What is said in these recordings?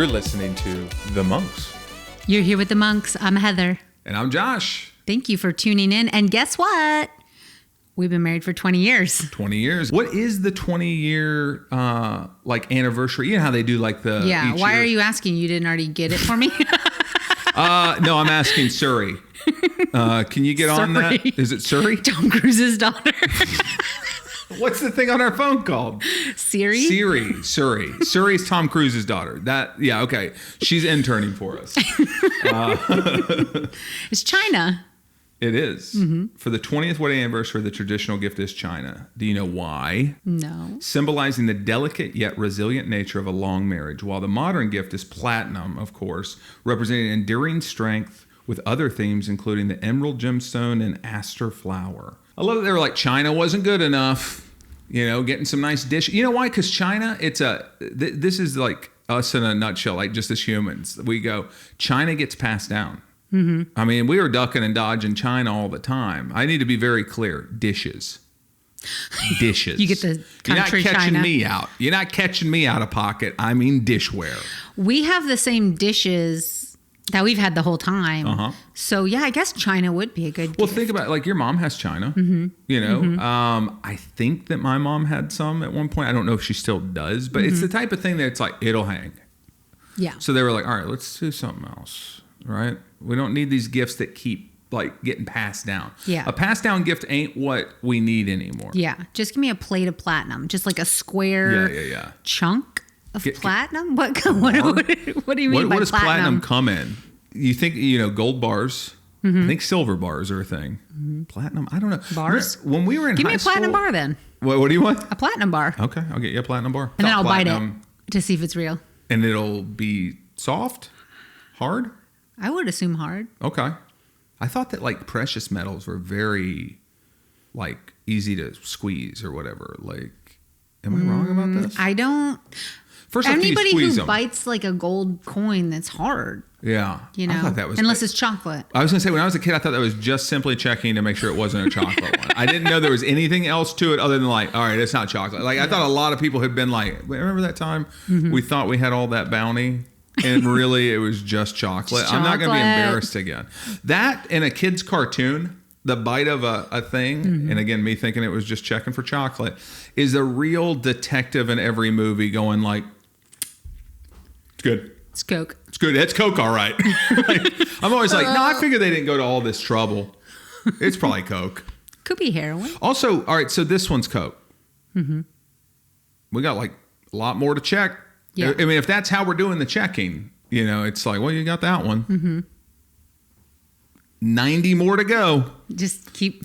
You're listening to The Monks. You're here with the Monks. I'm Heather. And I'm Josh. Thank you for tuning in. And guess what? We've been married for 20 years. 20 years. What is the 20-year anniversary? You know how they do like the... Yeah. Why are you asking? You didn't already get it for me? No, I'm asking Surrey. Can you get on that? Is it Surrey? Tom Cruise's daughter. What's the thing on our phone called? Siri? Surrey. Surrey's Tom Cruise's daughter. Yeah, okay. She's interning for us. It's China. It is. Mm-hmm. For the 20th wedding anniversary, the traditional gift is China. Do you know why? No. Symbolizing the delicate yet resilient nature of a long marriage, while the modern gift is platinum, of course, representing enduring strength with other themes, including the emerald gemstone and aster flower. I love that they were like, China wasn't good enough, getting some nice dishes. You know why? Because China, this is like us in a nutshell, like just as humans. We go, China gets passed down. Mm-hmm. I mean, we were ducking and dodging China all the time. I need to be very clear. Dishes. You get the country You're not catching China. me out. You're not catching me out of pocket. I mean dishware. We have the same dishes that we've had the whole time. Uh-huh. So, yeah, I guess China would be a good Well, gift. think about it. Like your mom has China. Mm-hmm. Mm-hmm. I think that my mom had some at one point. I don't know if she still does, but it's the type of thing that's like, it'll hang. Yeah. So they were like, all right, let's do something else, right? We don't need these gifts that keep like getting passed down. Yeah. A passed down gift ain't what we need anymore. Yeah. Just give me a plate of platinum. Just like a square chunk of platinum. What do you mean by what does platinum come in? You think, gold bars. Mm-hmm. I think silver bars are a thing. Mm-hmm. Platinum, I don't know. Bars? When we were in Give high me a platinum school, bar then. What do you want? A platinum bar. Okay, I'll get you a platinum bar. And then I'll bite it to see if it's real. And it'll be soft? Hard? I would assume hard. Okay. I thought that like precious metals were very like easy to squeeze or whatever. Like, am I wrong about this? I don't. First off, anybody you squeeze who them. bites like a gold coin that's hard. Yeah. I thought that was unless it's chocolate. I was going to say, when I was a kid, I thought that was just simply checking to make sure it wasn't a chocolate one. I didn't know there was anything else to it other than like, all right, it's not chocolate. Like I thought a lot of people had been like, remember that time we thought we had all that bounty? And really, it was just chocolate. I'm not going to be embarrassed again. That in a kid's cartoon, the bite of a thing, and again, me thinking it was just checking for chocolate, is a real detective in every movie going like, it's good. It's Coke. It's good. It's Coke, all right. Like, I'm always like, no, I figure they didn't go to all this trouble. It's probably Coke. Could be heroin. Also, all right, so this one's Coke. Mm-hmm. We got like a lot more to check. Yeah. I mean, if that's how we're doing the checking, it's like, well, you got that one. Mm-hmm. 90 more to go. Just keep.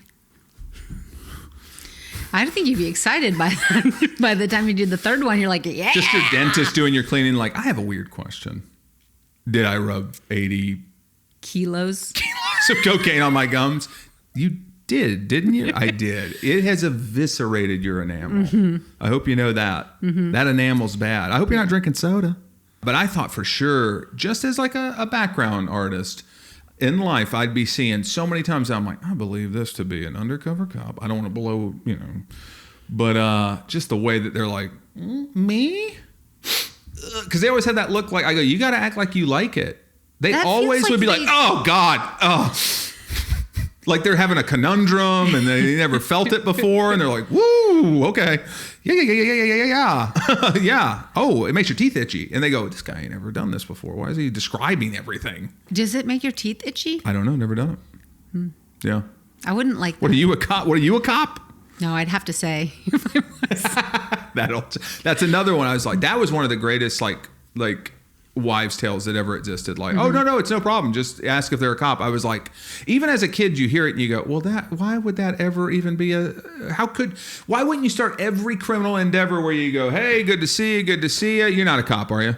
I don't think you'd be excited by that. By the time you do the third one, you're like, yeah. Just your dentist doing your cleaning. Like, I have a weird question. Did I rub 80 kilos of cocaine on my gums? You did, didn't you? I did. It has eviscerated your enamel. Mm-hmm. I hope you know that. Mm-hmm. That enamel's bad. I hope you're not drinking soda. But I thought for sure, just as like a background artist in life, I'd be seeing so many times, I'm like, I believe this to be an undercover cop. I don't want to blow, But just the way that they're like, me? Because they always had that look like, I go, you got to act like you like it. They always would be like, oh, God. Oh. Like they're having a conundrum and they never felt it before. And they're like, woo, okay. Yeah. Yeah. Oh, it makes your teeth itchy. And they go, this guy ain't ever done this before. Why is he describing everything? Does it make your teeth itchy? I don't know. Never done it. Yeah. I wouldn't like that. What are you, a cop? What are you, a cop? No, I'd have to say. That's another one. I was like, that was one of the greatest like wives' tales that ever existed. Like, oh no, it's no problem. Just ask if they're a cop. I was like, even as a kid, you hear it and you go, well, why would that ever even be why wouldn't you start every criminal endeavor where you go, hey, good to see you. You're not a cop, are you?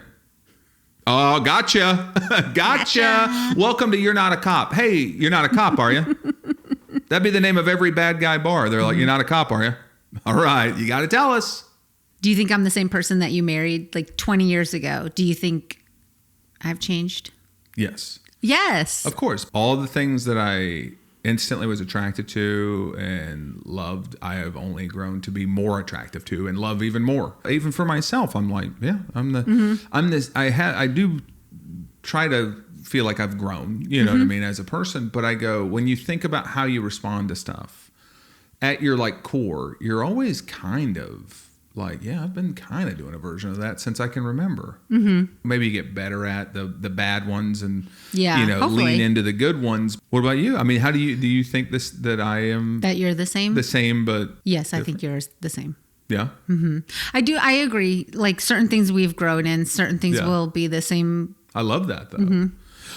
Oh, gotcha. Gotcha. Welcome to You're Not a Cop. Hey, you're not a cop, are you? That'd be the name of every bad guy bar. They're like, you're not a cop, are you? All right, you got to tell us. Do you think I'm the same person that you married like 20 years ago? Do you think I've changed? Yes. Yes. Of course. All the things that I instantly was attracted to and loved, I have only grown to be more attractive to and love even more. Even for myself, I'm like, yeah, I'm this. I do try to feel like I've grown, you know what I mean, as a person. But I go, when you think about how you respond to stuff at your like core, you're always kind of like, yeah, I've been kind of doing a version of that since I can remember. Maybe you get better at the bad ones and, hopefully lean into the good ones. What about you? I mean, do you think that I am? That you're the same? The same, but yes, different? I think you're the same. Yeah. I do. I agree. Like certain things we've grown in, certain things will be the same. I love that though.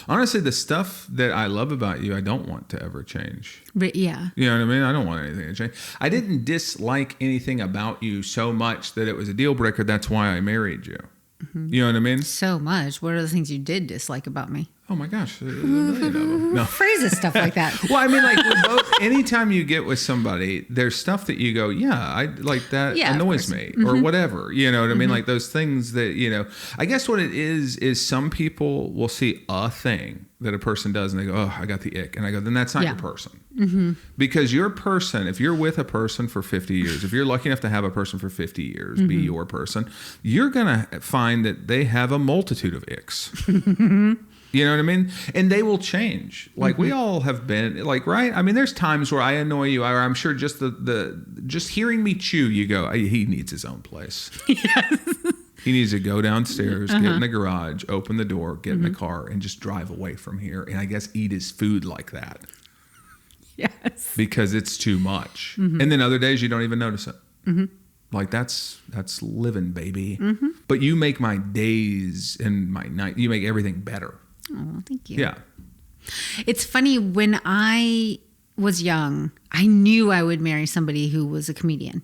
Honestly, the stuff that I love about you, I don't want to ever change. But yeah. You know what I mean? I don't want anything to change. I didn't dislike anything about you so much that it was a deal breaker. That's why I married you. You know what I mean? So much. What are the things you did dislike about me? Oh my gosh. There's a million of them. No. Phrases, stuff like that. Well, I mean, like we're both, anytime you get with somebody, there's stuff that you go, yeah, I like that annoys me or whatever. You know what I mean? Like those things that, I guess what it is some people will see a thing that a person does and they go, oh, I got the ick. And I go, then that's not your person. Because your person, if you're with a person for 50 years, if you're lucky enough to have a person for 50 years, be your person, you're going to find that they have a multitude of icks. You know what I mean? And they will change. Like we all have been like, right? I mean, there's times where I annoy you, or I'm sure just just hearing me chew, you go, he needs his own place. Yes. He needs to go downstairs, get in the garage, open the door, get in the car, and just drive away from here. And I guess eat his food like that. Yes. Because it's too much. And then other days you don't even notice it. Like that's living, baby. But you make my days and my night, you make everything better. Oh, thank you. Yeah. It's funny, when I was young, I knew I would marry somebody who was a comedian.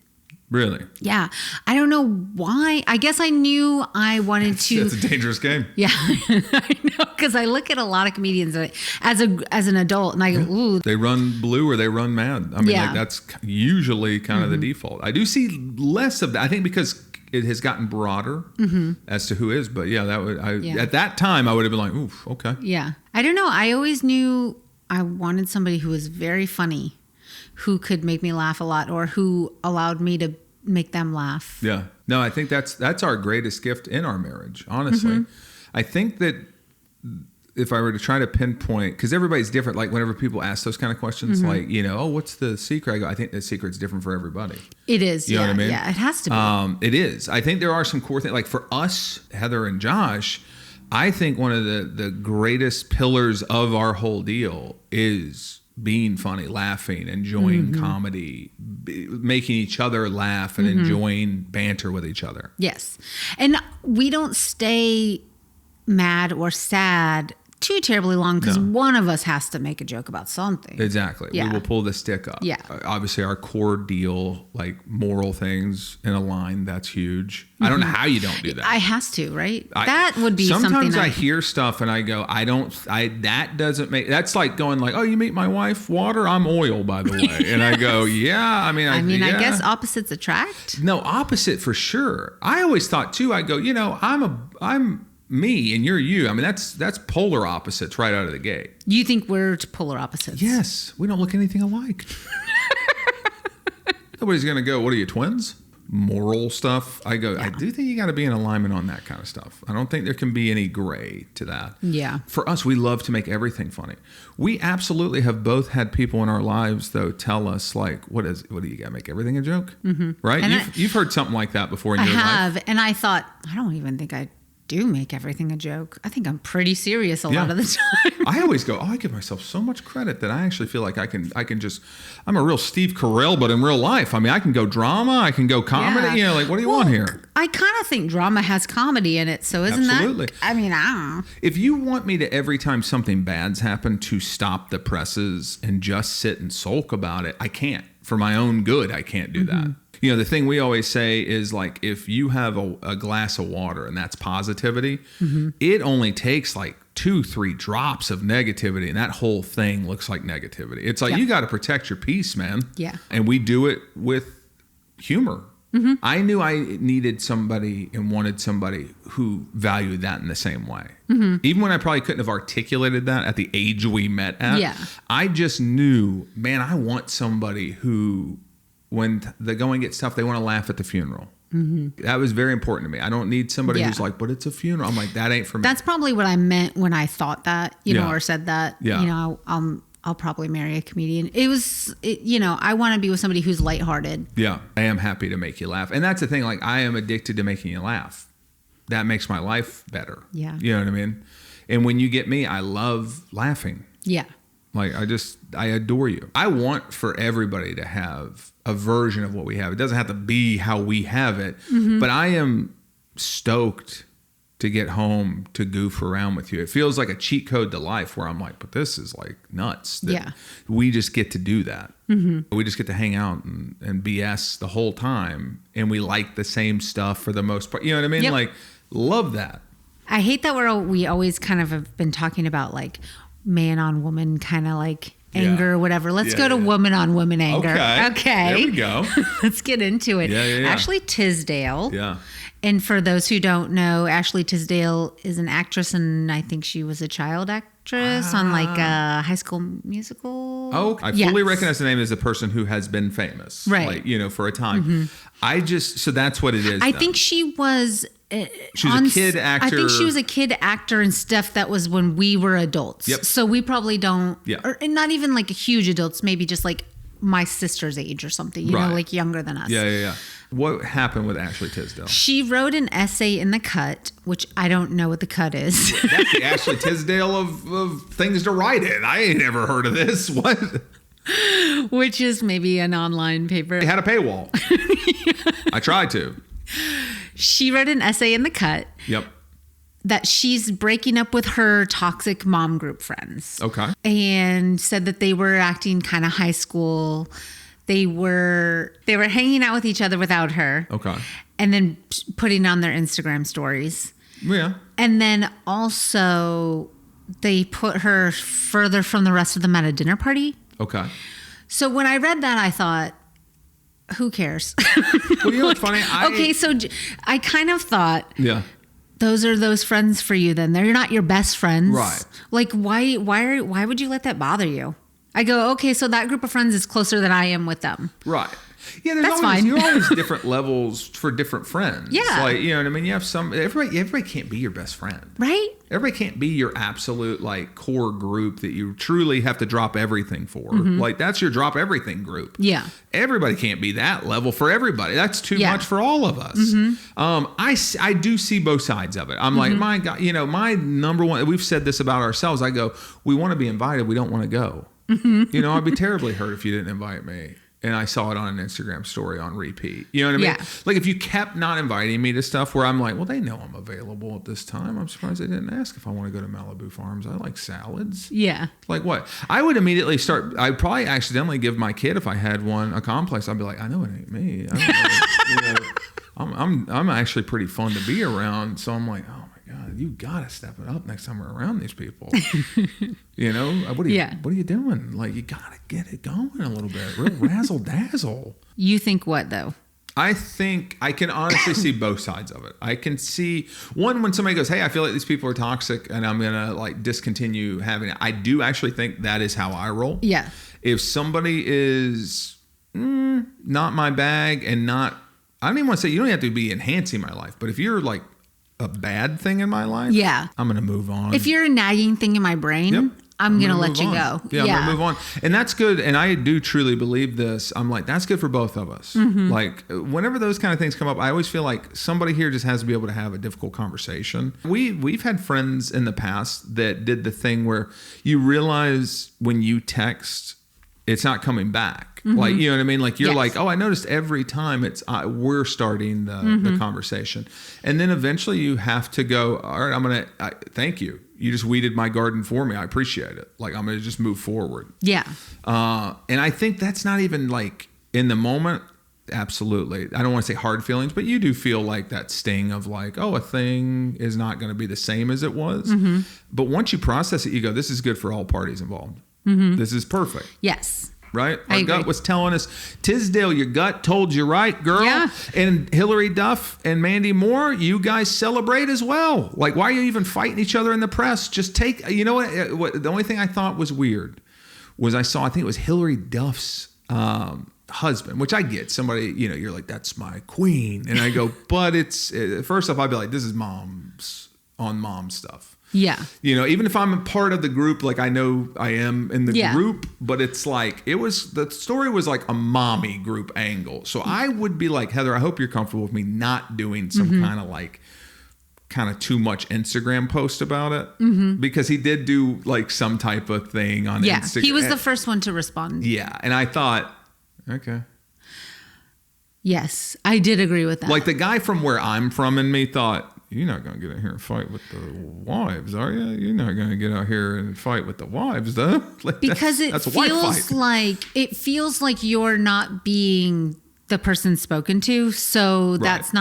Really? Yeah. I don't know why. I guess I knew I wanted to. That's a dangerous game. Yeah. I know. Because I look at a lot of comedians as an adult and I go, ooh. They run blue or they run mad. I mean, like that's usually kind of the default. I do see less of that. I think because it has gotten broader as to who is. But yeah, at that time I would have been like, oof, okay. Yeah. I don't know. I always knew I wanted somebody who was very funny, who could make me laugh a lot, or who allowed me to make them laugh. Yeah. No, I think that's our greatest gift in our marriage, honestly. I think that if I were to try to pinpoint, because everybody's different, like whenever people ask those kind of questions, like, oh, what's the secret? I go, I think the secret's different for everybody. It is. You know what I mean? Yeah, it has to be. It is. I think there are some core things, like for us, Heather and Josh, I think one of the greatest pillars of our whole deal is being funny, laughing, enjoying comedy, making each other laugh and enjoying banter with each other. Yes. And we don't stay mad or sad too terribly long because one of us has to make a joke about something. Exactly. Yeah. We will pull the stick up. Yeah. Obviously, our core deal, like moral things in a line, that's huge. I don't know how you don't do that. I has to, right? That would be something. Sometimes I hear stuff and I go, that doesn't make, that's like going like, oh, you meet my wife, water, I'm oil, by the way. And I go, yeah, I mean, I guess opposites attract. No, opposite for sure. I always thought too, I go, I'm me and you're you. I mean, that's polar opposites right out of the gate. You think we're polar opposites? Yes. We don't look anything alike. Nobody's going to go, what are you, twins? Moral stuff. I go, I do think you got to be in alignment on that kind of stuff. I don't think there can be any gray to that. Yeah. For us, we love to make everything funny. We absolutely have both had people in our lives, though, tell us, like, what do you got to make everything a joke? Right? And you've heard something like that before in your life. I have. And I thought, I don't even think I do make everything a joke. I think I'm pretty serious a lot of the time. I always go, I give myself so much credit that I actually feel like I can just, I'm a real Steve Carell, but in real life. I mean, I can go drama, I can go comedy. Yeah. Like, what do you want here? I kind of think drama has comedy in it. So isn't that? I mean, I don't know. If you want me to, every time something bad's happened, to stop the presses and just sit and sulk about it, I can't. For my own good, I can't do that. The thing we always say is, like, if you have a glass of water and that's positivity, it only takes like 2-3 drops of negativity and that whole thing looks like negativity. It's like, you got to protect your peace, man. Yeah. And we do it with humor. I knew I needed somebody and wanted somebody who valued that in the same way. Even when I probably couldn't have articulated that at the age we met at, I just knew, man, I want somebody who, when the going gets tough, they want to laugh at the funeral. That was very important to me. I don't need somebody who's like, but it's a funeral. I'm like, that ain't for me. That's probably what I meant when I thought that, you know, or said that, you know, I'll probably marry a comedian. You know, I want to be with somebody who's lighthearted. Yeah. I am happy to make you laugh. And that's the thing. Like, I am addicted to making you laugh. That makes my life better. Yeah. You know what I mean? And when you get me, I love laughing. Yeah. Like, I adore you. I want for everybody to have a version of what we have. It doesn't have to be how we have it, but I am stoked to get home to goof around with you. It feels like a cheat code to life where I'm like, but this is like nuts. We just get to do that. We just get to hang out and BS the whole time. And we like the same stuff for the most part. You know what I mean? Like, love that. I hate that we always kind of have been talking about like man on woman kind of like anger or whatever. Let's go to woman on woman anger. Okay. There we go. Let's get into it. Ashley Tisdale. And for those who don't know, Ashley Tisdale is an actress, and I think she was a child actress on like a High School Musical. Oh, I fully recognize the name as a person who has been famous, like, you know, for a time. So that's what it is. I think she was. She was a kid actor. I think she was a kid actor and stuff. That was when we were adults. So we probably don't, or not even like huge adults, maybe just like my sister's age or something, you know, like younger than us. What happened with Ashley Tisdale? She wrote an essay in The Cut, which I don't know what The Cut is. That's the Ashley Tisdale of things to write in. I ain't never heard of this. What? Which is maybe an online paper. It had a paywall. I tried to. She wrote an essay in The Cut. That she's breaking up with her toxic mom group friends. And said that they were acting kind of high school. They were hanging out with each other without her. And then putting on their Instagram stories. And then also they put her further from the rest of them at a dinner party. So when I read that, I thought, who cares? Well, you know what's funny? So I kind of thought, those are those friends for you. Then they're not your best friends, right? Like, why would you let that bother you? I go, okay, so that group of friends is closer than I am with them, right? Yeah, that's fine. You're always different levels for different friends. Like, you know what I mean? You have everybody can't be your best friend. Right? Everybody can't be your absolute like core group that you truly have to drop everything for. Like, that's your drop everything group. Everybody can't be that level for everybody. That's too much for all of us. I do see both sides of it. I'm like, my God, you know, my number one, we've said this about ourselves. I go, we want to be invited. We don't want to go. You know, I'd be terribly hurt if you didn't invite me. And I saw it on an Instagram story on repeat. You know what I mean? Like, if you kept not inviting me to stuff where I'm like, well, they know I'm available at this time. I'm surprised they didn't ask if I want to go to Malibu Farms. I like salads. Like what? I would immediately I'd probably accidentally give my kid, if I had one, a complex. I'd be like, I know it ain't me. I don't know, I'm actually pretty fun to be around. So I'm like, oh my God, you gotta step it up next time we're around these people. You know, what are you doing? Like, you gotta get it going a little bit, real razzle dazzle. You think what though? I think I can honestly see both sides of it. I can see one, when somebody goes, hey, I feel like these people are toxic and I'm gonna like discontinue having it. I do actually think that is how I roll. If somebody is not my bag and not, I don't even want to say, you don't have to be enhancing my life, but if you're like a bad thing in my life, I'm gonna move on. If you're a nagging thing in my brain, I'm gonna let you go. I'm gonna move on. And that's good. And I do truly believe this. I'm like, that's good for both of us. Like, whenever those kind of things come up, I always feel like somebody here just has to be able to have a difficult conversation. We've had friends in the past that did the thing where you realize when you text, it's not coming back. Like, you know what I mean? Like, you're like, oh, I noticed every time we're starting the conversation. And then eventually you have to go, all right, thank you. You just weeded my garden for me. I appreciate it. Like, I'm going to just move forward. And I think that's not even like in the moment. Absolutely. I don't want to say hard feelings, but you do feel like that sting of like, oh, a thing is not going to be the same as it was. But once you process it, you go, this is good for all parties involved. This is perfect. Right? Our gut was telling us, Tisdale, your gut told you right, girl. Yeah. And Hillary Duff and Mandy Moore, you guys celebrate as well. Like, why are you even fighting each other in the press? Just take, you know what? The only thing I thought was weird was I think it was Hillary Duff's husband, which I get. Somebody, you're like, that's my queen. And I go, but it's, first off, I'd be like, this is mom stuff. Yeah. Even if I'm a part of the group, like I know I am in the group, but it's like, the story was like a mommy group angle. So I would be like, Heather, I hope you're comfortable with me not doing some kind of too much Instagram post about it, because he did do like some type of thing on Instagram. He was the first one to respond. Yeah. And I thought, okay. Yes, I did agree with that. Like the guy from where I'm from in me thought, you're not going to get out here and fight with the wives, are you? You're not going to get out here and fight with the wives, though. Like because it feels like you're not being the person spoken to. So that's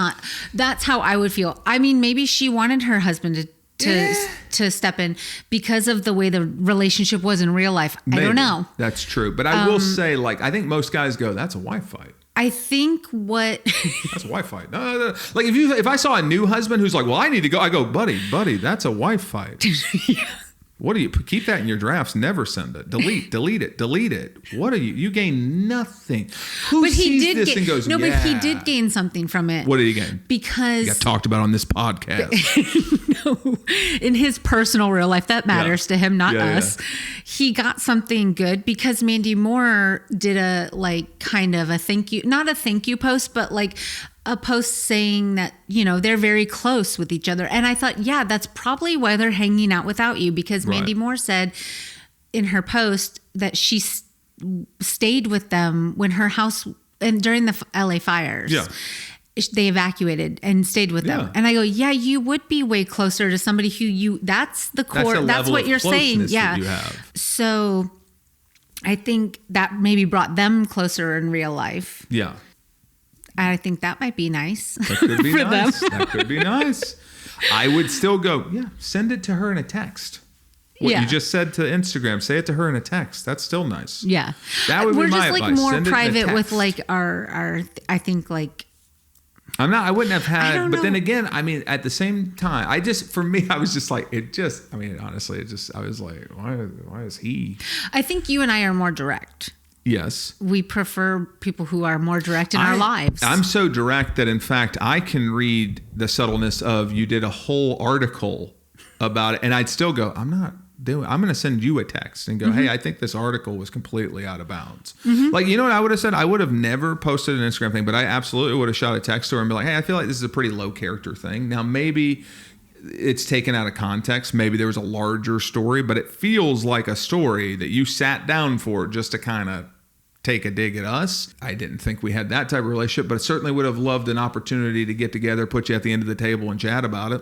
how I would feel. I mean, maybe she wanted her husband to step in because of the way the relationship was in real life. Maybe. I don't know. That's true. But I will say, like, I think most guys go, that's a wife fight. I think that's a wife fight. No. Like if I saw a new husband who's like, well, I need to go, I go, buddy, that's a wife fight. Yeah. What do you keep that in your drafts? Never send it. Delete it. What are you gain nothing. Who sees this and goes, but he did gain something from it. What did he gain? Because he got talked about on this podcast. No, in his personal real life, that matters to him, not us. Yeah. He got something good because Mandy Moore did a kind of a thank you, not a thank you post, but like a post saying that, they're very close with each other. And I thought, that's probably why they're hanging out without you, because Mandy Moore said in her post that she stayed with them when her house, and during the LA fires, they evacuated and stayed with them. And I go, you would be way closer to somebody who that's the core. That's what you're saying. Yeah. You have. So I think that maybe brought them closer in real life. Yeah. I think that might be nice. That could be nice. That could be nice. I would still go, send it to her in a text. What you just said to Instagram, say it to her in a text. That's still nice. Yeah. That would be my advice. We're just more private with our I think I wouldn't have had, but then again, I mean, at the same time, I was just like, honestly, I was like, why is he? I think you and I are more direct. Yes. We prefer people who are more direct in our lives. I'm so direct that, in fact, I can read the subtleness of, you did a whole article about it, and I'd still go, I'm going to send you a text and go, hey, I think this article was completely out of bounds. Like, you know what I would have said? I would have never posted an Instagram thing, but I absolutely would have shot a text to her and be like, hey, I feel like this is a pretty low character thing. Now, maybe it's taken out of context. Maybe there was a larger story, but it feels like a story that you sat down for just to kind of take a dig at us. I didn't think we had that type of relationship, but certainly would have loved an opportunity to get together, put you at the end of the table and chat about it.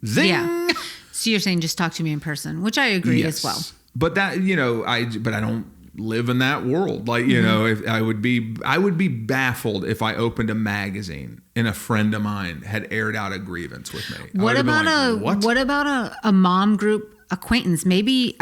Zing! Yeah. So you're saying just talk to me in person, which I agree as well. But that, but I don't live in that world. Like, if I would be baffled if I opened a magazine and a friend of mine had aired out a grievance with me. What about a mom group acquaintance? Maybe,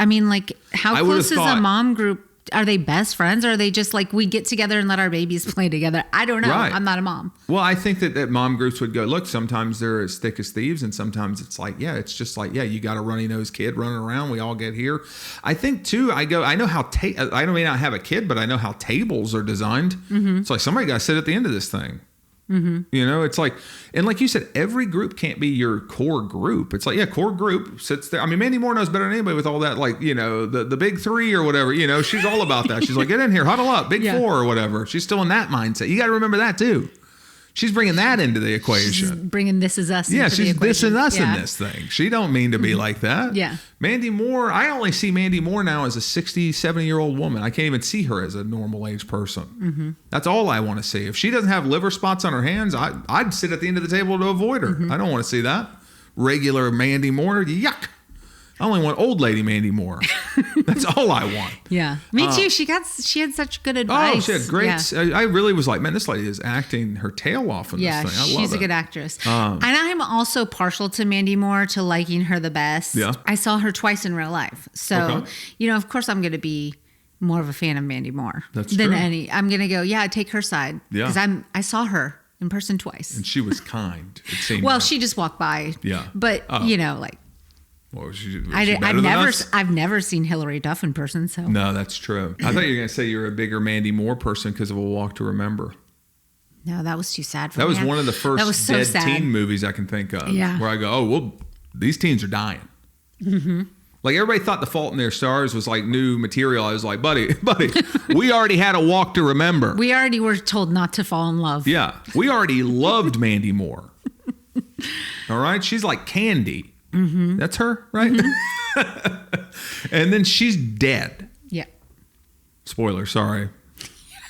how close is a mom group? Are they best friends? Or are they just like, we get together and let our babies play together? I don't know. Right. I'm not a mom. Well, I think that mom groups would go, look, sometimes they're as thick as thieves. And sometimes it's like, it's just like, you got a runny nosed kid running around. We all get here. I think too, I know how, I may not have a kid, but I know how tables are designed. It's like, somebody got to sit at the end of this thing. It's like, and like you said, every group can't be your core group. It's like, core group sits there. I mean, Mandy Moore knows better than anybody with all that, like, the big three or whatever, she's all about that. She's like, get in here, huddle up, big four or whatever. She's still in that mindset. You got to remember that too. She's bringing that into the equation. She's bringing this is us. Yeah, she's this and us in this thing. She don't mean to be like that. Yeah. Mandy Moore, I only see Mandy Moore now as a 60, 70-year-old woman. I can't even see her as a normal age person. That's all I want to see. If she doesn't have liver spots on her hands, I'd sit at the end of the table to avoid her. I don't want to see that. Regular Mandy Moore, yuck. I only want old lady Mandy Moore. That's all I want. Yeah, me too. She had such good advice. Oh, she had great. Yeah. I really was like, man, this lady is acting her tail off in this thing. I love it. She's a good actress. And I'm also partial to Mandy Moore, to liking her the best. Yeah. I saw her twice in real life. So, of course I'm going to be more of a fan of Mandy Moore than true. any. I'm going to go, yeah, take her side. Yeah. Because I saw her in person twice. And she was kind. It seemed well, like. she just walked by. Yeah. But, you know, like. Well, was she better than us? I've never seen Hillary Duff in person. So. No, that's true. I thought you were going to say you're a bigger Mandy Moore person because of A Walk to Remember. No, that was too sad for me. That was one of the first so dead sad. teen movies I can think of. Yeah. Where I go, oh, well, these teens are dying. Mm-hmm. Like everybody thought The Fault in Their Stars was like new material. I was like, buddy, we already had A Walk to Remember. We already were told not to fall in love. Yeah. We already loved Mandy Moore. All right. She's like Candy. Mm-hmm. That's her, right? Mm-hmm. And then she's dead. Yeah. Spoiler, sorry.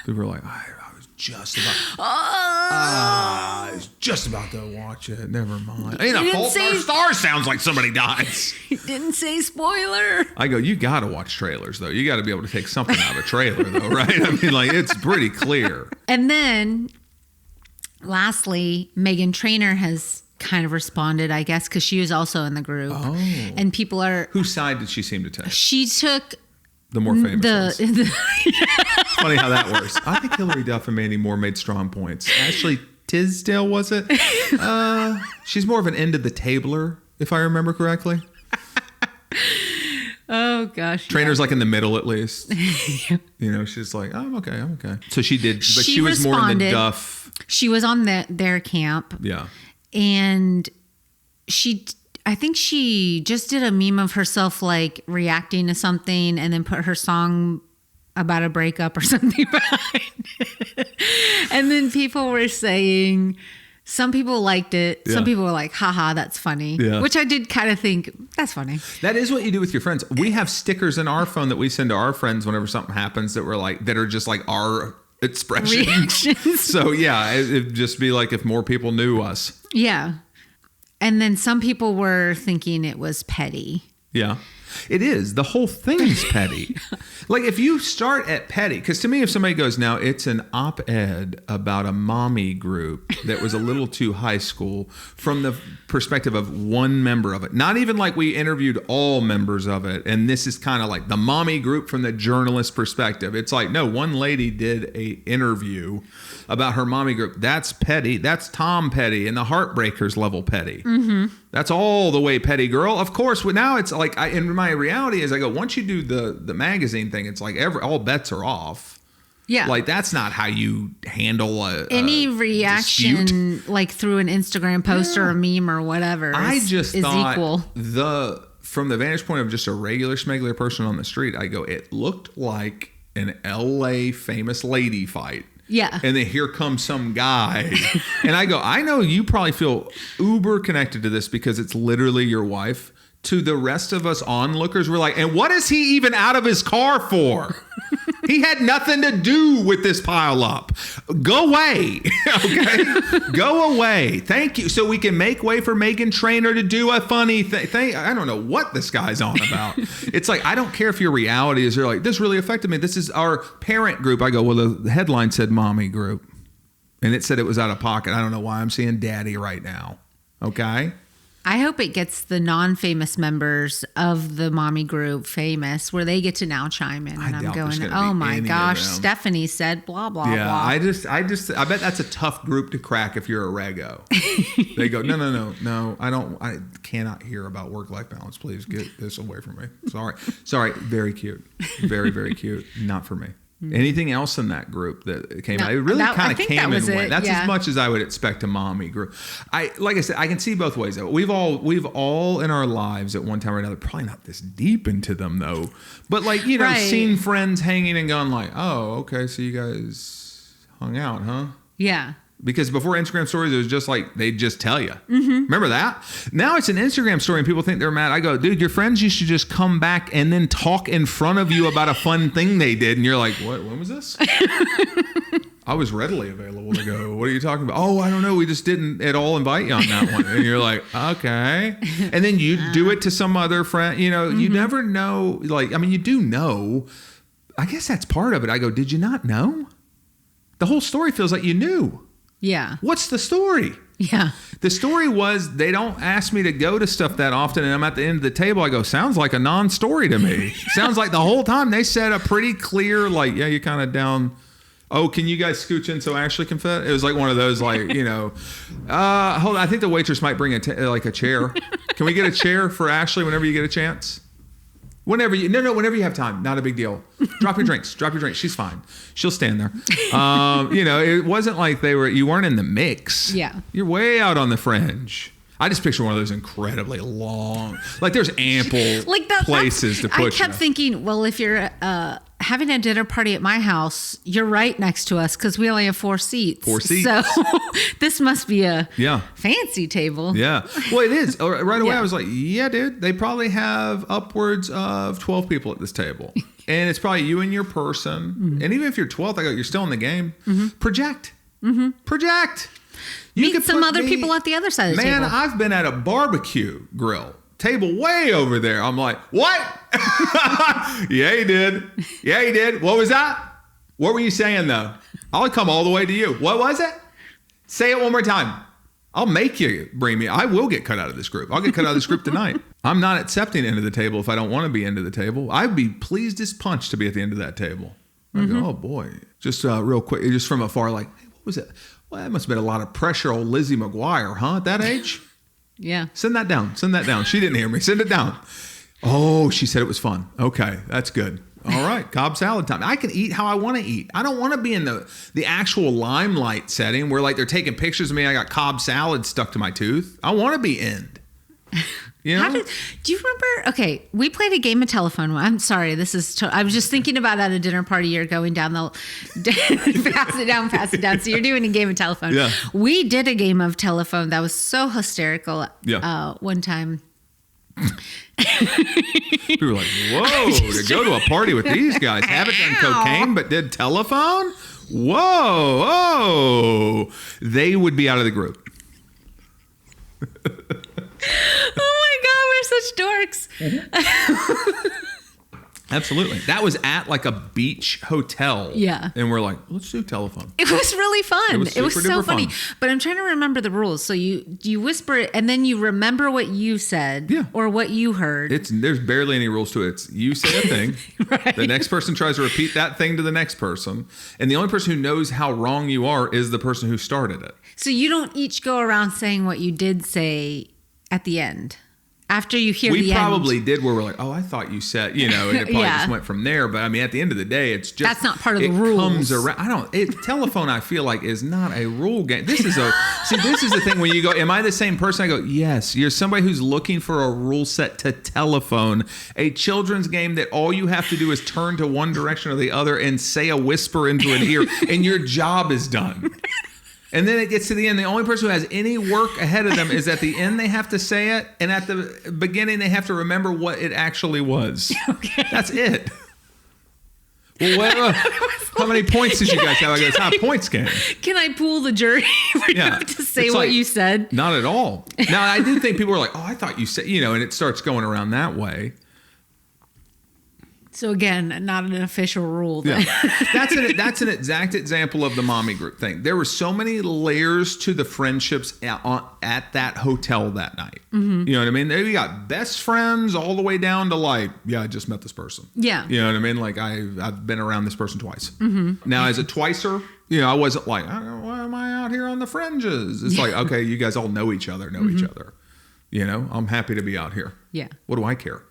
People were like, I was just about to watch it. Never mind. Ain't A Fault in Our Stars sounds like somebody dies. He didn't say spoiler. I go, you got to watch trailers, though. You got to be able to take something out of a trailer, though, right? I mean, like, it's pretty clear. And then, lastly, Meghan Trainor has kind of responded, I guess, because she was also in the group. Oh. And people are... Whose side did she seem to take? She took... The more famous ones. Funny how that works. I think Hillary Duff and Mandy Moore made strong points. Ashley Tisdale, was it? She's more of an end of the tabler, if I remember correctly. Oh, gosh. Trainor's like in the middle, at least. You know, she's like, oh, I'm okay. So she did, but she was more in the Duff. She was on their camp. Yeah. And I think she just did a meme of herself like reacting to something and then put her song about a breakup or something behind it. And then people were saying, some people liked it. Yeah. Some people were like, haha, that's funny. Yeah. Which I did kind of think, that's funny. That is what you do with your friends. We have stickers in our phone that we send to our friends whenever something happens that are just like our expressions. So yeah, it'd just be like if more people knew us. Yeah. And then some people were thinking it was petty. Yeah, it is. The whole thing's petty. Like if you start at petty, because to me, if somebody goes, now it's an op-ed about a mommy group that was a little too high school from the perspective of one member of it. Not even like we interviewed all members of it. And this is kind of like the mommy group from the journalist perspective. It's like, no, one lady did a interview about her mommy group. That's petty. That's Tom Petty and the Heartbreakers level petty. Mm-hmm. That's all the way petty, girl. Of course, now it's like, in my reality is I go, once you do the magazine thing, it's like all bets are off. Yeah. Like that's not how you handle any reaction dispute. Like through an Instagram post or a meme or whatever. I just thought equal. From the vantage point of just a regular schmegular person on the street, I go, it looked like an LA famous lady fight. Yeah. And then here comes some guy. And I go, I know you probably feel uber connected to this because it's literally your wife. To the rest of us onlookers, we're like, and what is he even out of his car for? He had nothing to do with this pile up. Go away. Okay? Go away. Thank you. So we can make way for Meghan Trainor to do a funny thing. I don't know what this guy's on about. It's like, I don't care if your reality is, you're like, this really affected me. This is our parent group. I go, well, the headline said mommy group. And it said it was out of pocket. I don't know why I'm seeing daddy right now. Okay? I hope it gets the non-famous members of the mommy group famous, where they get to now chime in. And I'm going, oh my gosh, Stephanie said blah, blah, blah. Yeah, I bet that's a tough group to crack if you're a rego. They go, no, I cannot hear about work-life balance. Please get this away from me. Sorry. Very cute. Very, very cute. Not for me. Anything else in that group that came out? It really kind of came and went. That's as much as I would expect a mommy group. Like I said, I can see both ways. We've all in our lives at one time or another, probably not this deep into them though, but like, seen friends hanging and gone like, oh, okay, so you guys hung out, huh? Yeah. Because before Instagram stories, it was just like, they'd just tell you. Mm-hmm. Remember that? Now it's an Instagram story and people think they're mad. I go, dude, your friends used to just come back and then talk in front of you about a fun thing they did. And you're like, what? When was this? I was readily available to go, what are you talking about? Oh, I don't know. We just didn't at all invite you on that one. And you're like, okay. And then you do it to some other friend. You never know. Like, I mean, you do know. I guess that's part of it. I go, did you not know? The whole story feels like you knew. Yeah. What's the story? Yeah. The story was they don't ask me to go to stuff that often, and I'm at the end of the table. I go, sounds like a non-story to me. Sounds like the whole time they said a pretty clear, like, yeah, you're kind of down. Oh, can you guys scooch in so Ashley can fit? It was like one of those, like, hold on. I think the waitress might bring a chair. Can we get a chair for Ashley whenever you get a chance? Whenever you have time. Not a big deal. Drop your drinks. She's fine. She'll stand there. It wasn't like you weren't in the mix. Yeah. You're way out on the fringe. I just picture one of those incredibly long, like there's ample places to put. I kept thinking, well, if you're having a dinner party at my house, you're right next to us because we only have 4 seats. 4 seats. So this must be a fancy table. Yeah. Well, it is. Right away, I was like, yeah, dude, they probably have upwards of 12 people at this table. And it's probably you and your person. Mm-hmm. And even if you're 12th, you're still in the game. Mm-hmm. Project. Meet some other people at the other side of the table. Man, I've been at a barbecue grill. Table way over there. I'm like, what? Yeah, he did. What was that? What were you saying, though? I'll come all the way to you. What was it? Say it one more time. I'll make you bring me. I will get cut out of this group. I'll get cut out of this group tonight. I'm not accepting end of the table if I don't want to be end of the table. I'd be pleased as punch to be at the end of that table. I go, oh, boy. Just real quick, just from afar, like, hey, what was it? Well, that must have been a lot of pressure, old Lizzie McGuire, huh? At that age? Yeah. Send that down. She didn't hear me. Send it down. Oh, she said it was fun. Okay, that's good. All right, Cobb salad time. I can eat how I want to eat. I don't want to be in the actual limelight setting where like they're taking pictures of me. I got Cobb salad stuck to my tooth. I want to be end. You know? Do you remember? Okay, we played a game of telephone. I'm sorry, I was just thinking about at a dinner party. You're going down the pass it down. So you're doing a game of telephone. Yeah. We did a game of telephone that was so hysterical. Yeah. One time. People were like, whoa, to go to a party with these guys. Haven't done cocaine, but did telephone? Whoa. They would be out of the group. Oh my God, we're such dorks. Absolutely. That was at like a beach hotel. Yeah. And we're like, let's do telephone. It was really fun. It was so funny. Fun. But I'm trying to remember the rules. So you whisper it and then you remember what you said or what you heard. There's barely any rules to it. It's you say a thing. Right. The next person tries to repeat that thing to the next person. And the only person who knows how wrong you are is the person who started it. So you don't each go around saying what you did say at the end. After you hear the end. We probably did where we're like, oh, I thought you said, and it probably just went from there. But I mean, at the end of the day, it's just. That's not part of the rules. Comes around. Telephone, I feel like, is not a rule game. This is the thing when you go, am I the same person? I go, yes. You're somebody who's looking for a rule set to telephone. A children's game that all you have to do is turn to one direction or the other and say a whisper into an ear, and your job is done. And then it gets to the end. The only person who has any work ahead of them is at the end they have to say it. And at the beginning they have to remember what it actually was. Okay. That's it. Well, how many points did you guys have? I go, it's not a points game. Can I pool the jury where you have to say what you said? Not at all. Now, I do think people are like, oh, I thought you said, and it starts going around that way. So again, not an official rule. Yeah. That's an exact example of the mommy group thing. There were so many layers to the friendships at that hotel that night. Mm-hmm. You know what I mean? We got best friends all the way down to like, I just met this person. Yeah. You know what I mean? Like I've been around this person twice. Mm-hmm. Now as a twicer, I wasn't like, why am I out here on the fringes? It's like, okay, you guys all know each other. Mm-hmm. I'm happy to be out here. Yeah. What do I care?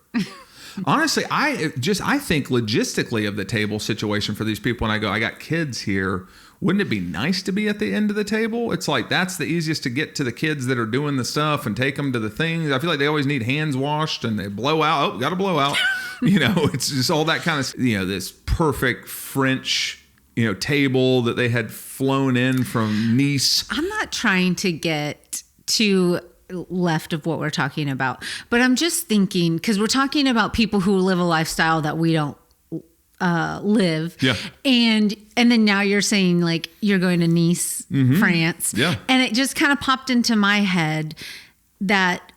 Honestly, I think logistically of the table situation for these people, when I got kids here, wouldn't it be nice to be at the end of the table? It's like that's the easiest to get to the kids that are doing the stuff and take them to the things. I feel like they always need hands washed and they blow out. Oh, got to blow out. It's just all that kind of, this perfect French, table that they had flown in from Nice. I'm not trying to get too left of what we're talking about, but I'm just thinking, because we're talking about people who live a lifestyle that we don't live. Yeah. And then now you're saying like you're going to Nice, mm-hmm. France. Yeah. And it just kind of popped into my head that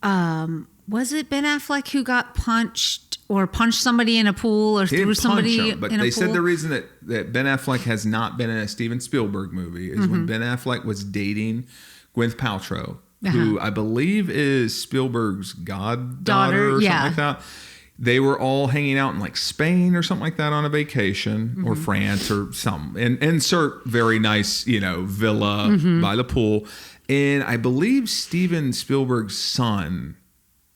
was it Ben Affleck who got punched somebody in a pool or threw somebody in a pool? But they said the reason that Ben Affleck has not been in a Steven Spielberg movie is mm-hmm. when Ben Affleck was dating Gwyneth Paltrow, who I believe is Spielberg's goddaughter or something like that. They were all hanging out in like Spain or something like that on a vacation, or France or something. And insert very nice, villa by the pool. And I believe Steven Spielberg's son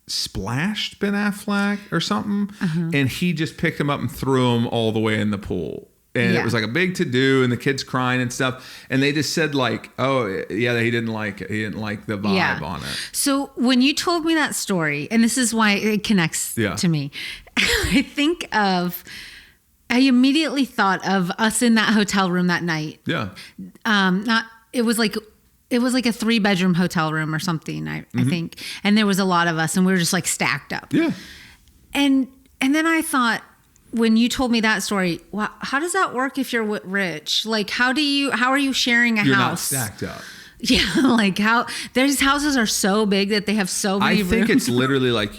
splashed Ben Affleck or something. And he just picked him up and threw him all the way in the pool. And it was like a big to-do, and the kids crying and stuff. And they just said like, oh, yeah, he didn't like it. He didn't like the vibe on it. So when you told me that story, and this is why it connects to me, I immediately thought of us in that hotel room that night. Yeah. It was like a 3-bedroom hotel room or something, I think. And there was a lot of us, and we were just like stacked up. Yeah. And then I thought, when you told me that story, wow, how does that work if you're rich? Like, how are you sharing a house? You're not stacked up. Yeah, like these houses are so big that they have so many rooms. I think it's literally like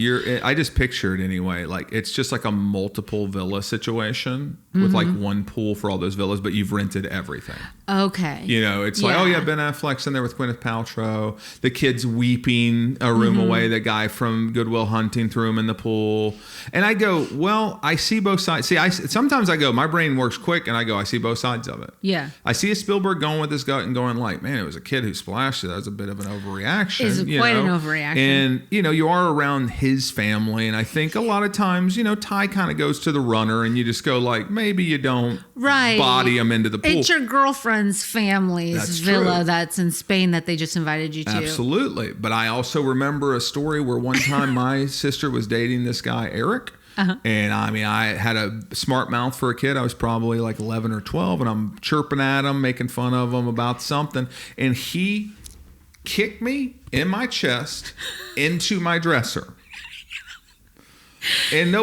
I just picture it anyway. Like it's just like a multiple villa situation with like one pool for all those villas, but you've rented everything. Okay. It's like, oh yeah, Ben Affleck's in there with Gwyneth Paltrow. The kid's weeping a room away. The guy from Good Will Hunting threw him in the pool. And I go, well, I see both sides. See, sometimes I go, my brain works quick, and I go, I see both sides of it. Yeah. I see a Spielberg going with his gut and going like, man, it was a kid who splashed it. That was a bit of an overreaction. It's quite an overreaction. And, you are around his family. And I think a lot of times, Ty kind of goes to the runner, and you just go like, maybe you don't body him into the pool. It's your girlfriend's family's villa that's in Spain that they just invited you to. Absolutely. But I also remember a story where one time my sister was dating this guy, Eric. And I had a smart mouth for a kid. I was probably like 11 or 12, and I'm chirping at him, making fun of him about something. And he kicked me in my chest into my dresser. And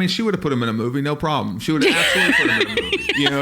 she would have put him in a movie, no problem. She would have absolutely put him in a movie.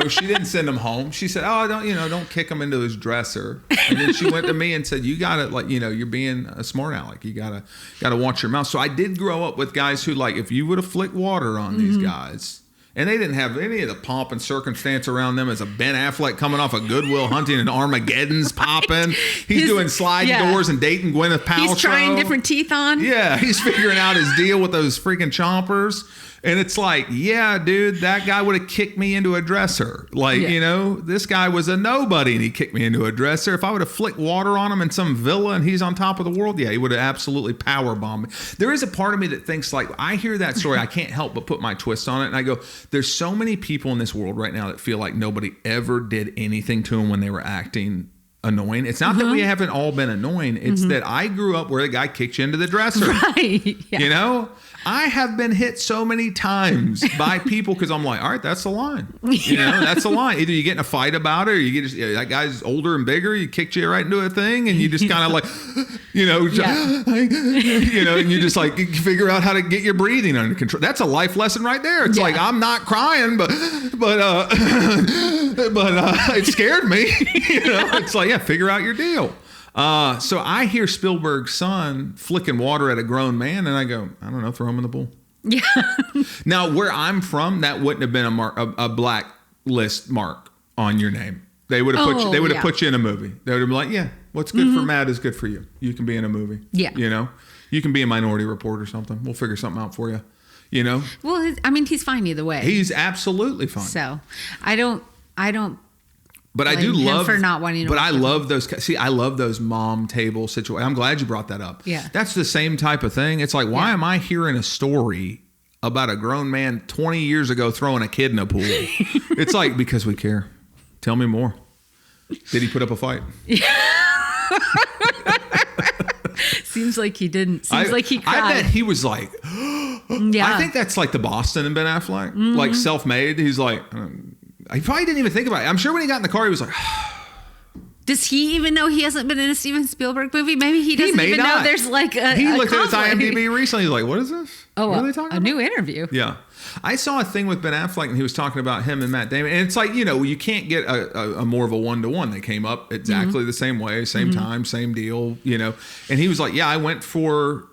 She didn't send him home. She said, oh, don't kick him into his dresser. And then she went to me and said, you got to, you're being a smart aleck. You got to watch your mouth. So I did grow up with guys who, if you would have flicked water on these guys, and they didn't have any of the pomp and circumstance around them as a Ben Affleck coming off of Good Will Hunting and Armageddon's popping. He's doing slide doors and dating Gwyneth Paltrow. He's trying different teeth on. Yeah, he's figuring out his deal with those freaking chompers. And it's like, yeah, dude, that guy would have kicked me into a dresser. This guy was a nobody, and he kicked me into a dresser. If I would have flicked water on him in some villa and he's on top of the world, yeah, he would have absolutely power bombed me. There is a part of me that thinks, I hear that story, I can't help but put my twist on it. And I go, there's so many people in this world right now that feel like nobody ever did anything to them when they were acting annoying. It's not that we haven't all been annoying. It's that I grew up where the guy kicked you into the dresser. Right. Yeah. I have been hit so many times by people because I'm like, all right, that's the line. That's the line. Either you get in a fight about it, or you get that guy's older and bigger. You kicked you right into a thing, and you just kind of like, and you just like figure out how to get your breathing under control. That's a life lesson right there. It's like, I'm not crying, but it scared me. It's like, yeah, figure out your deal. So I hear Spielberg's son flicking water at a grown man, and I go, I don't know, throw him in the pool. Yeah. Now, where I'm from, that wouldn't have been a blacklist mark on your name. They would have put you in a movie. They would have been like, yeah, what's good for Matt is good for you. You can be in a movie. Yeah. You can be a Minority Report or something. We'll figure something out for you. Well, he's fine either way. He's absolutely fine. So I don't. But I do love for not wanting to. But I love those. See, I love those mom table situations. I'm glad you brought that up. Yeah, that's the same type of thing. It's like, why am I hearing a story about a grown man 20 years ago throwing a kid in a pool? It's like, because we care. Tell me more. Did he put up a fight? Seems like he didn't. Seems like he cried. I bet he was like, yeah. I think that's like the Boston and Ben Affleck, like self-made. He's like. He probably didn't even think about it. I'm sure when he got in the car, he was like, does he even know he hasn't been in a Steven Spielberg movie? Maybe he doesn't even know there's like He looked at his IMDb recently. He's like, what is this? Oh, what are they talking about? New interview. Yeah. I saw a thing with Ben Affleck, and he was talking about him and Matt Damon. And it's like, you can't get a more of a one-to-one. They came up exactly the same way, same time, same deal, And he was like, yeah, I went for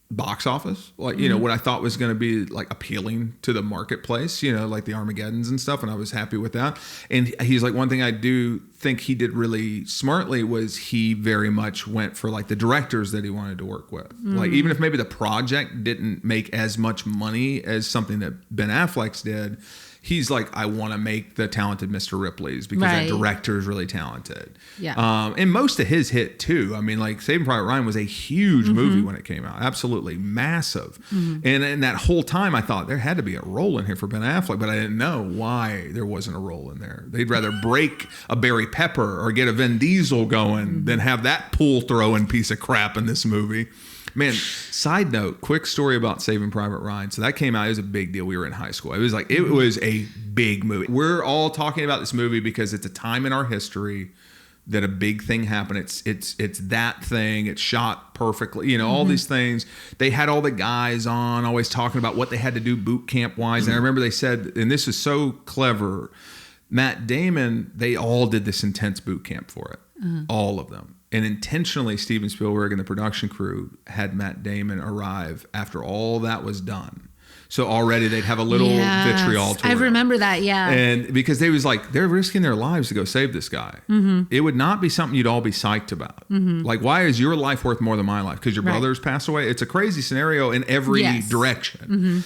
box office, like, you know, what I thought was going to be like appealing to the marketplace, you know, like the Armageddons and stuff. And I was happy with that. And he's like, one thing I do think he did really smartly was he very much went for like the directors that he wanted to work with. Like, even if maybe the project didn't make as much money as something that Ben Affleck's did, he's like, I want to make the talented Mr. Ripley's because that director is really talented. Yeah. And most of his hit too. I mean, like Saving Private Ryan was a huge movie when it came out. Absolutely massive. And that whole time I thought there had to be a role in here for Ben Affleck, but I didn't know why there wasn't a role in there. They'd rather break a Barry Pepper or get a Vin Diesel going than have that pool throwing piece of crap in this movie. Man, side note, quick story about Saving Private Ryan. So that came out, it was a big deal. We were in high school. It was like, it was a big movie. We're all talking about this movie because it's a time in our history that a big thing happened. It's that thing. It's shot perfectly. You know, all these things. They had all the guys on, always talking about what they had to do boot camp wise. And I remember they said, and this is so clever, Matt Damon, they all did this intense boot camp for it. All of them. And intentionally, Steven Spielberg and the production crew had Matt Damon arrive after all that was done. So already they'd have a little vitriol to I remember that, And because they was like, they're risking their lives to go save this guy. It would not be something you'd all be psyched about. Like, why is your life worth more than my life? Because your brother's passed away? It's a crazy scenario in every direction.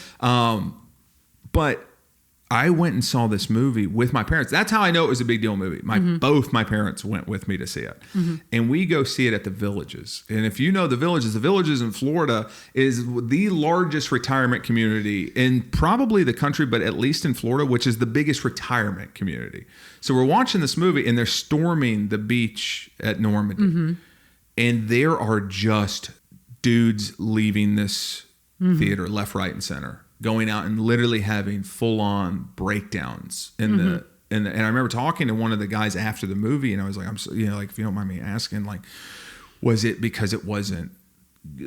But I went and saw this movie with my parents. That's how I know it was a big deal movie. Both my parents went with me to see it. And we go see it at the Villages. And if you know the Villages in Florida is the largest retirement community in probably the country, but at least in Florida, which is the biggest retirement community. So we're watching this movie and they're storming the beach at Normandy. And there are just dudes leaving this theater left, right, and center, going out and literally having full-on breakdowns and I remember talking to one of the guys after the movie, and I was like, like, if you don't mind me asking, like, was it because it wasn't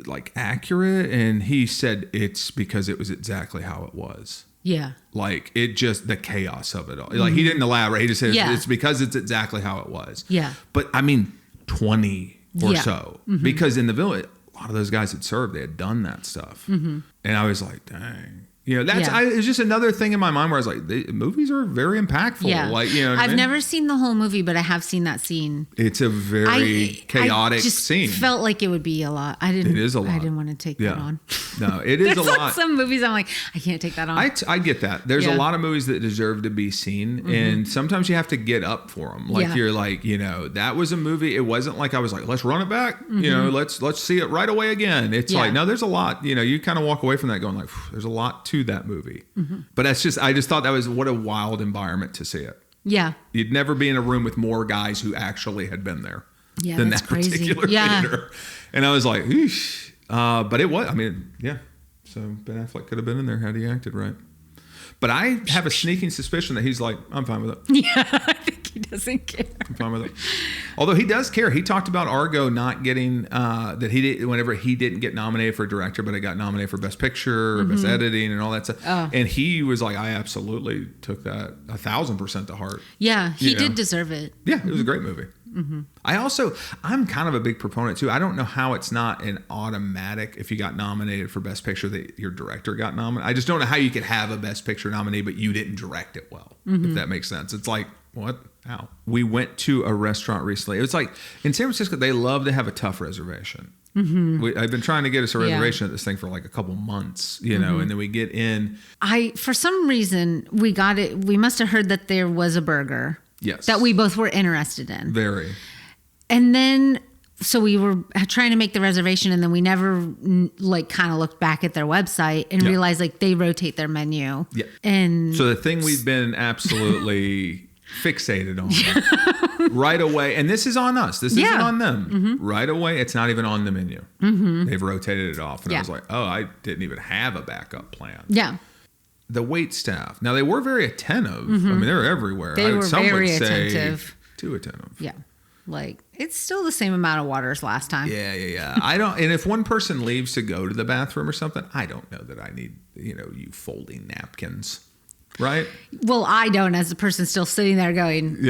like accurate? And he said it's because it was exactly how it was. Yeah. Like, it just, the chaos of it all. Like, he didn't elaborate. He just said it's because it's exactly how it was. Yeah. But I mean, 20 or so, because in the Village, a lot of those guys had served. They had done that stuff. And I was like, dang. You know, that's it's just another thing in my mind where I was like, the movies are very impactful. Yeah. Like, you know what I've never seen the whole movie, but I have seen that scene. It's a very chaotic scene. I just felt like it would be a lot. It is a lot. I didn't want to take that on. No, it is a lot. Some movies I'm like, I can't take that on. I get that. There's a lot of movies that deserve to be seen, and sometimes you have to get up for them. Like, you're like, you know, that was a movie. It wasn't like I was like, let's run it back. You know, let's see it right away again. It's like, no, there's a lot. You know, you kind of walk away from that going like, there's a lot to that movie. But that's just, I just thought that was, what a wild environment to see it. Yeah. You'd never be in a room with more guys who actually had been there than that particular theater. And I was like, eesh. But it was, I mean, so Ben Affleck could have been in there had he acted right. But I have a sneaking suspicion that he's like, I'm fine with it. Yeah, I think he doesn't care. I'm fine with it. Although he does care. He talked about Argo not getting, that he did, whenever he didn't get nominated for director, but it got nominated for Best Picture, Best Editing, and all that stuff. Oh. And he was like, I absolutely took that 1,000% to heart. Yeah, he did deserve it. Yeah, it was a great movie. I'm kind of a big proponent too. I don't know how it's not an automatic if you got nominated for Best Picture that your director got nominated. I just don't know how you could have a Best Picture nominee but you didn't direct it well, if that makes sense. It's like, what? How? We went to a restaurant recently. It was like in San Francisco, they love to have a tough reservation. I've been trying to get us a reservation at this thing for like a couple months, you know, and then we get in. For some reason, we got it. We must have heard that there was a burger. Yes. That we both were interested in. Very. And then, so we were trying to make the reservation, and then we never like kind of looked back at their website and realized like they rotate their menu. Yeah. And so the thing we've been absolutely fixated on right away, and this is on us. This isn't on them. Right away, it's not even on the menu. They've rotated it off. And I was like, oh, I didn't even have a backup plan. Yeah. The wait staff. Now, they were very attentive. I mean, they were everywhere. They were very attentive. Too attentive. Yeah. Like, it's still the same amount of water as last time. Yeah. I don't, and if one person leaves to go to the bathroom or something, I don't know that I need, you folding napkins. Right? Well, I don't, as a person still sitting there going,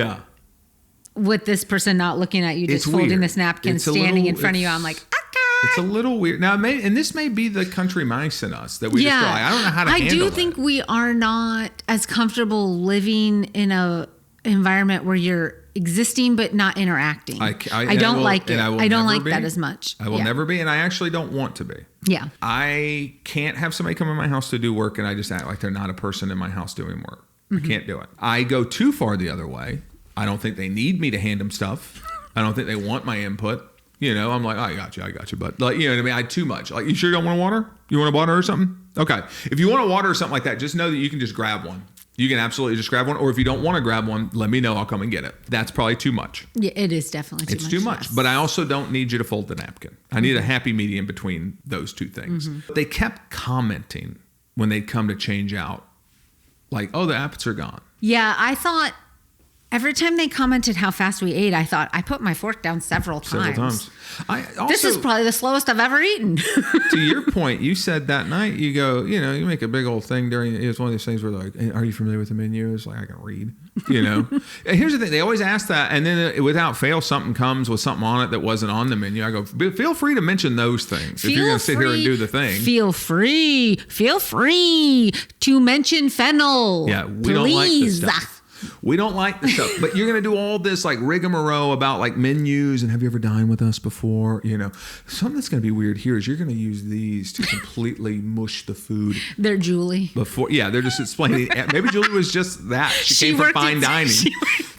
with this person not looking at you, just folding this napkin, standing in front of you. I'm like, okay. It's a little weird. Now, and this may be the country mice in us that we just go, I don't know how to handle it. I do think we are not as comfortable living in a environment where you're existing but not interacting. I don't like it. I don't like that as much. I will never be, and I actually don't want to be. Yeah. I can't have somebody come in my house to do work and I just act like they're not a person in my house doing work. I can't do it. I go too far the other way. I don't think they need me to hand them stuff. I don't think they want my input. I'm like, I got you. But like, you know what I mean? I too much. Like, you sure you don't want water? You want a water or something? Okay. If you want a water or something like that, just know that you can just grab one. You can absolutely just grab one. Or if you don't want to grab one, let me know. I'll come and get it. That's probably too much. Yeah, it is definitely too much. It's too much. Yes. But I also don't need you to fold the napkin. I need a happy medium between those two things. They kept commenting when they'd come to change out. Like, oh, the appets are gone. Yeah, I thought every time they commented how fast we ate, I thought I put my fork down several times. This is probably the slowest I've ever eaten. To your point, you said that night, you go, you make a big old thing during, it was one of those things where like, hey, are you familiar with the menu? It's like, I can read, And here's the thing, they always ask that, and then without fail, something comes with something on it that wasn't on the menu. I go, feel free to mention those things if you're going to sit here and do the thing. Feel free to mention fennel. Yeah, we don't like this stuff. We don't like the stuff, but you're going to do all this like rigmarole about like menus and have you ever dined with us before? Something that's going to be weird here is you're going to use these to completely mush the food. They're Julie. They're just explaining. Maybe Julie was just that. She came from fine dining.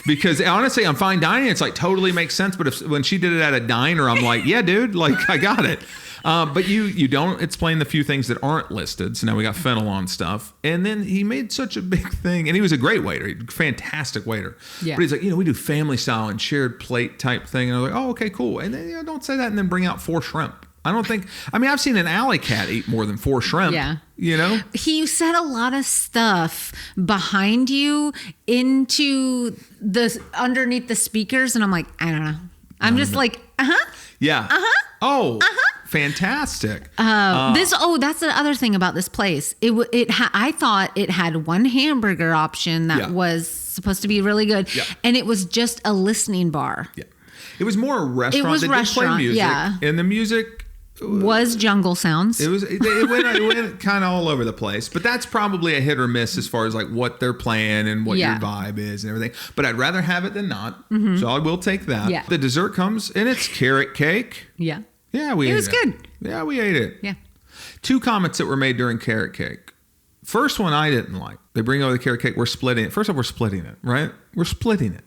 Because honestly, on fine dining, it's like totally makes sense. But when she did it at a diner, I'm like, yeah, dude, like I got it. But you don't explain the few things that aren't listed. So now we got fennel on stuff. And then he made such a big thing. And he was a great waiter. Fantastic waiter. Yeah. But he's like, we do family style and shared plate type thing. And I was like, oh, okay, cool. And then don't say that and then bring out 4 shrimp. I've seen an alley cat eat more than 4 shrimp. Yeah. He said a lot of stuff behind you underneath the speakers. And I'm like, I don't know. I'm just like, Yeah. Oh, fantastic. That's the other thing about this place. I thought it had one hamburger option that was supposed to be really good. Yeah. And it was just a listening bar. Yeah. It was more a restaurant that did play music. Yeah. And the music was jungle sounds. It went kind of all over the place, but that's probably a hit or miss as far as like what they're playing and what your vibe is and everything. But I'd rather have it than not. So I will take that. Yeah. The dessert comes and it's carrot cake. Yeah. Yeah, it was good. Yeah, we ate it. Yeah. 2 comments that were made during carrot cake. First one I didn't like. They bring over the carrot cake. We're splitting it. First off, we're splitting it, right? We're splitting it.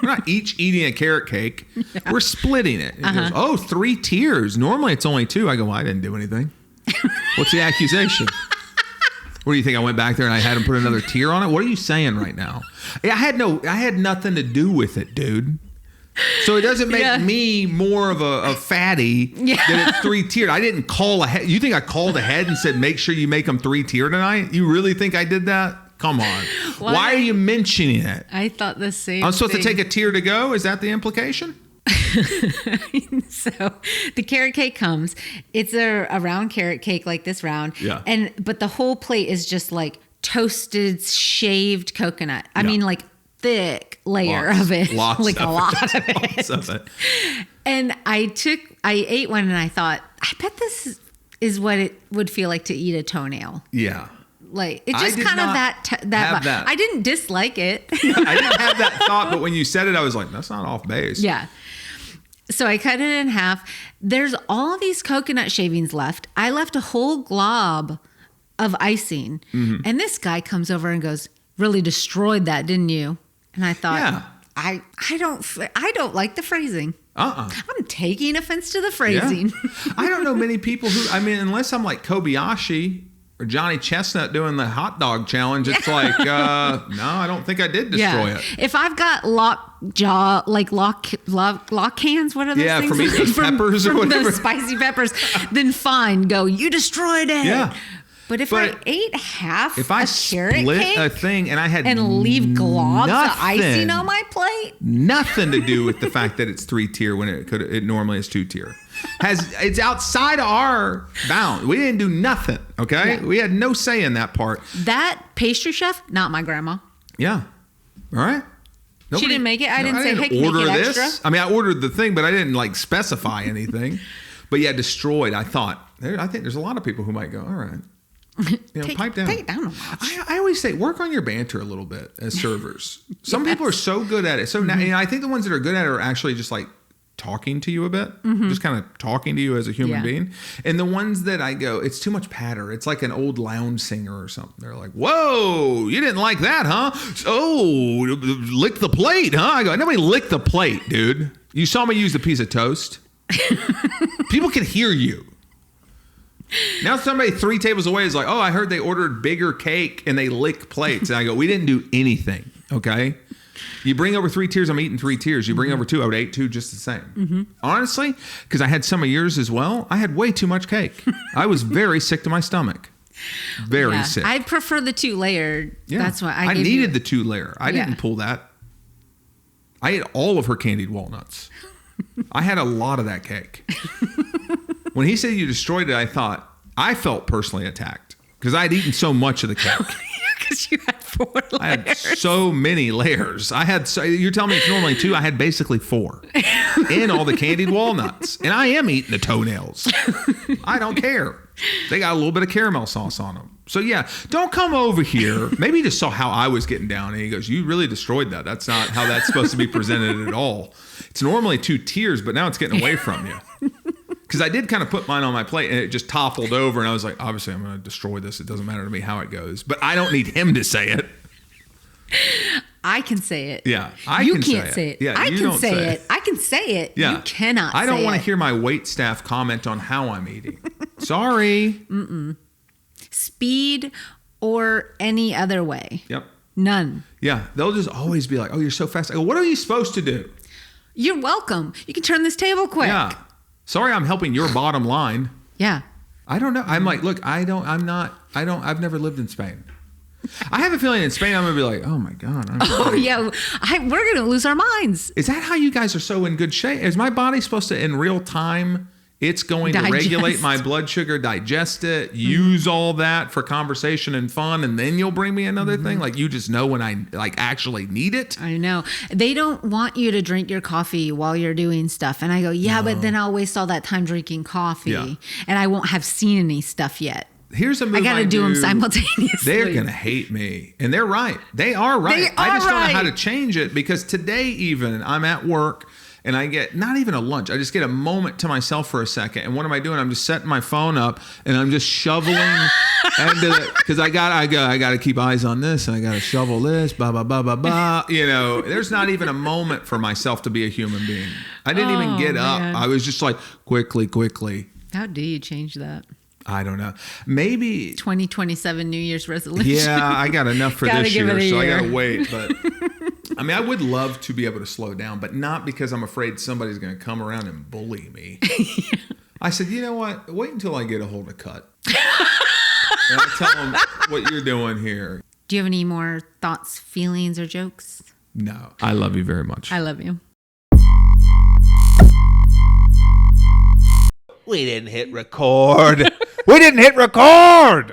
We're not each eating a carrot cake. Yeah. We're splitting it. It goes, 3 tiers. Normally it's only 2. I go, well, I didn't do anything. What's the accusation? What do you think? I went back there and I had him put another tier on it? What are you saying right now? I had nothing to do with it, dude. So it doesn't make me more of a fatty that it's 3 tiered. I didn't call ahead. You think I called ahead and said, make sure you make them 3 tier tonight? You really think I did that? Come on. Why are you mentioning it? I thought the same I'm supposed to take a tier to go? Is that the implication? So the carrot cake comes. It's a round carrot cake like this round. Yeah. But the whole plate is just like toasted, shaved coconut. I mean like thick layer of it. Lots like of a lot it. of it. Lots of it. And I ate one and I thought, I bet this is what it would feel like to eat a toenail. Yeah. Like it's just kind of that. I didn't dislike it. I didn't have that thought, but when you said it, I was like, that's not off base. Yeah. So I cut it in half. There's all these coconut shavings left. I left a whole glob of icing. Mm-hmm. And this guy comes over and goes, really destroyed that, didn't you? And I thought, I don't like the phrasing. I'm taking offense to the phrasing. Yeah. I don't know many people who, unless I'm like Kobayashi or Johnny Chestnut doing the hot dog challenge, it's like, no, I don't think I did destroy it. If I've got lock hands, what are those things? From eating peppers or whatever. The spicy peppers, then fine, go, you destroyed it. Yeah. But if I ate half if I a carrot split cake a thing and I had leave globs of icing on my plate, nothing to do with the fact that it's 3 tier when it normally is 2 tier. It's outside of our bound. We didn't do nothing. Okay, we had no say in that part. That pastry chef, not my grandma. Yeah, all right. She didn't make it. I didn't say, hey, can you make it extra? I ordered the thing, but I didn't like specify anything. But yeah, destroyed. I think there's a lot of people who might go, all right. Pipe down. Take it down a notch. I always say, work on your banter a little bit as servers. Some people are so good at it. So now, I think the ones that are good at it are actually just like talking to you a bit, just kind of talking to you as a human being. And the ones that I go, it's too much patter. It's like an old lounge singer or something. They're like, whoa, you didn't like that, huh? Oh, lick the plate, huh? I go, nobody licked the plate, dude. You saw me use a piece of toast. People can hear you. Now somebody 3 tables away is like, oh, I heard they ordered bigger cake and they lick plates. And I go, we didn't do anything, okay? You bring over 3 tiers, I'm eating 3 tiers. You bring over 2, I would eat 2 just the same. Honestly, because I had some of yours as well, I had way too much cake. I was very sick to my stomach. Very sick. I prefer the 2-layered. Yeah. That's why I needed the 2-layer. I didn't pull that. I ate all of her candied walnuts. I had a lot of that cake. When he said you destroyed it, I felt personally attacked because I had eaten so much of the cake. Because you had 4 layers. I had so many layers. You're telling me it's normally 2. I had basically 4 in all the candied walnuts. And I am eating the toenails. I don't care. They got a little bit of caramel sauce on them. So yeah, don't come over here. Maybe he just saw how I was getting down and he goes, you really destroyed that. That's not how that's supposed to be presented at all. It's normally 2 tiers, but now it's getting away from you. Because I did kind of put mine on my plate and it just toppled over and I was like, obviously I'm going to destroy this. It doesn't matter to me how it goes. But I don't need him to say it. I can say it. Yeah. You can't say it. Yeah, I can say it. I can say it. Yeah. You cannot say it. I don't want to hear my wait staff comment on how I'm eating. Sorry. Speed or any other way. Yep. None. Yeah. They'll just always be like, oh, you're so fast. I go, what are you supposed to do? You're welcome. You can turn this table quick. Yeah. Sorry, I'm helping your bottom line. Yeah. I don't know. I'm like, look, I've never lived in Spain. I have a feeling in Spain, I'm going to be like, oh my God. We're going to lose our minds. Is that how you guys are so in good shape? Is my body supposed to, in real time, it's going to regulate my blood sugar, digest it, use all that for conversation and fun, and then you'll bring me another thing? Like you just know when I actually need it? I know. They don't want you to drink your coffee while you're doing stuff. And I go, but then I'll waste all that time drinking coffee and I won't have seen any stuff yet. Here's a move I got to do them simultaneously. They're going to hate me. And they're right. They are right. I just don't know how to change it because today even I'm at work and I get not even a lunch. I just get a moment to myself for a second. And what am I doing? I'm just setting my phone up and I'm just shoveling because I got to keep eyes on this and I got to shovel this, blah, blah, blah, blah, blah. There's not even a moment for myself to be a human being. I didn't even get up. I was just like, quickly. How do you change that? I don't know. Maybe 2027 New Year's resolution. Yeah, I got enough for this year, so I got to wait. But I mean, I would love to be able to slow down, but not because I'm afraid somebody's going to come around and bully me. I said, you know what? Wait until I get a hold of Cut. And I tell them what you're doing here. Do you have any more thoughts, feelings, or jokes? No. I love you very much. I love you. We didn't hit record. We didn't hit record.